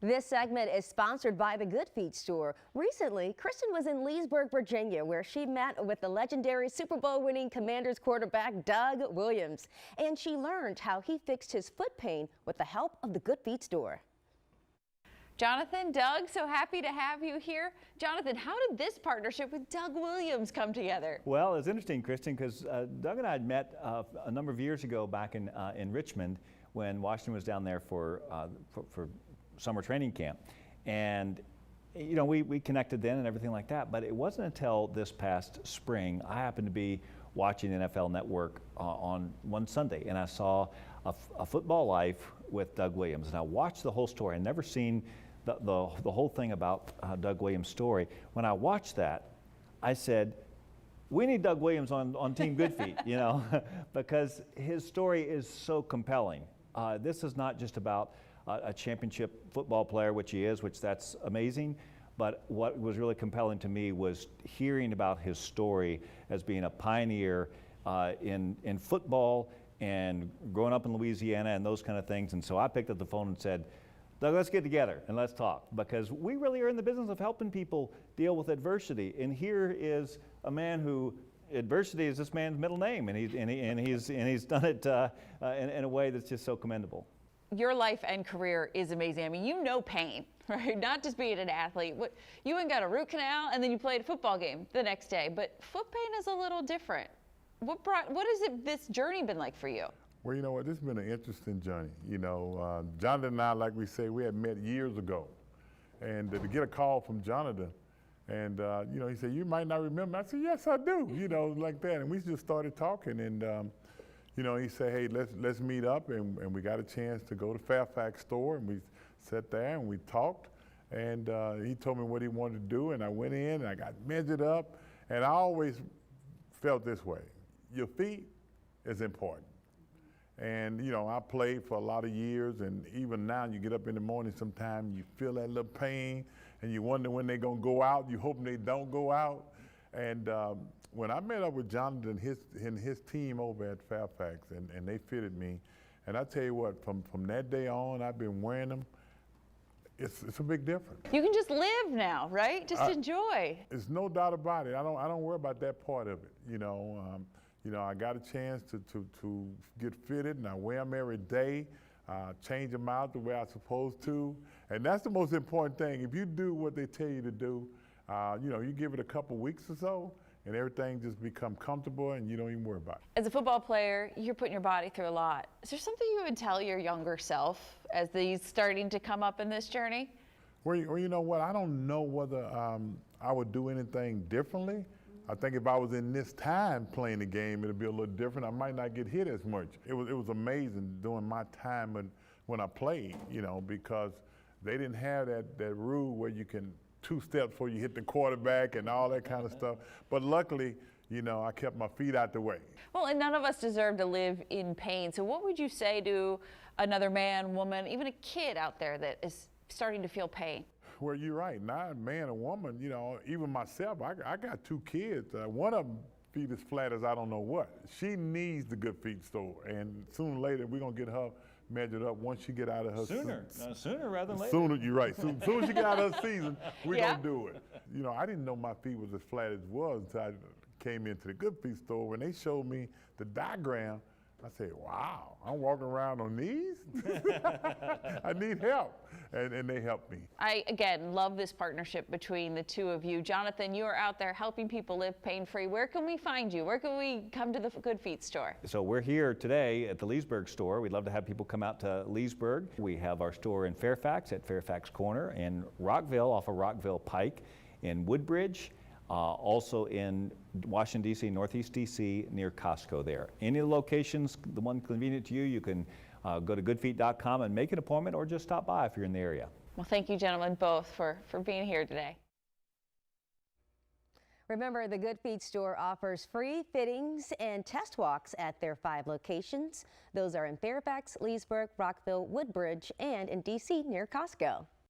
This segment is sponsored by the Good Feet store. Recently, Kristen was in Leesburg, Virginia, where she met with the legendary Super Bowl winning Commanders quarterback Doug Williams. And she learned how he fixed his foot pain with the help of the Good Feet store. Jonathan, Doug, so happy to have you here. Jonathan, how did this partnership with Doug Williams come together? Well, it's interesting, Kristen, because Doug and I had met a number of years ago back in Richmond when Washington was down there for summer training camp. And, you know, we connected then and everything like that. But it wasn't until this past spring, I happened to be watching NFL Network on one Sunday, and I saw a Football Life with Doug Williams. And I watched the whole story. I'd never seen the whole thing about Doug Williams' story. When I watched that, I said, we need Doug Williams on Team Good Feet, you know, because his story is so compelling. This is not just about a championship football player, which he is, which that's amazing. But what was really compelling to me was hearing about his story as being a pioneer in football and growing up in Louisiana and those kind of things. And so I picked up the phone and said, Doug, let's get together and let's talk, because we really are in the business of helping people deal with adversity. And here is a man who adversity is this man's middle name, and he's done it in a way that's just so commendable. Your life and career is amazing. I mean, you know pain, right? Not just being an athlete. You went and got a root canal, and then you played a football game the next day. But foot pain is a little different. What has this journey been like for you? Well, you know what? This has been an interesting journey. You know, Jonathan and I, like we say, we had met years ago, and to get a call from Jonathan, and you know, he said, "You might not remember." I said, "Yes, I do." You know, like that, and we just started talking, and you know, he said, "Hey, let's meet up," and we got a chance to go to Fairfax store, and we sat there and we talked, and he told me what he wanted to do, and I went in and I got measured up, and I always felt this way: your feet is important. And you know, I played for a lot of years, and even now you get up in the morning, sometimes you feel that little pain, and you wonder when they're gonna go out. You hope they don't go out. And when I met up with Jonathan and his team over at Fairfax, and they fitted me, and I tell you what, from that day on, I've been wearing them. It's a big difference. You can just live now, right? Just enjoy. There's no doubt about it. I don't worry about that part of it. You know, I got a chance to get fitted, and I wear them every day, change them out the way I'm supposed to, and that's the most important thing. If you do what they tell you to do, you know, you give it a couple weeks or so, and everything just become comfortable, and you don't even worry about it. As a football player, you're putting your body through a lot. Is there something you would tell your younger self as these starting to come up in this journey? Well, you know what? I don't know whether I would do anything differently. I think if I was in this time playing the game, it'd be a little different. I might not get hit as much. It was amazing during my time when I played, you know, because they didn't have that rule where you can 2 steps before you hit the quarterback and all that kind of stuff. But luckily, you know, I kept my feet out the way. Well, and none of us deserve to live in pain. So what would you say to another man, woman, even a kid out there that is starting to feel pain? Well, you're right. Not man or woman, you know, even myself, I got 2 kids. One of them feet as flat as I don't know what. She needs the Good Feet store, and sooner or later we're gonna get her measured up once she get out of her Sooner rather than later. Sooner, you're right. Soon as she get out of her season, we're gonna do it. You know, I didn't know my feet was as flat as it was until I came into the Good Feet store. When they showed me the diagram, I said, wow, I'm walking around on these? I need help. And they helped me. I, again, love this partnership between the two of you. Jonathan, you are out there helping people live pain-free. Where can we find you? Where can we come to the Good Feet store? So we're here today at the Leesburg store. We'd love to have people come out to Leesburg. We have our store in Fairfax at Fairfax Corner, in Rockville off of Rockville Pike, in Woodbridge, also in Washington, D.C., Northeast D.C., near Costco there. Any of the locations, the one convenient to you, you can go to goodfeet.com and make an appointment, or just stop by if you're in the area. Well, thank you, gentlemen, both for being here today. Remember, the Good Feet store offers free fittings and test walks at their 5 locations. Those are in Fairfax, Leesburg, Rockville, Woodbridge, and in D.C. near Costco.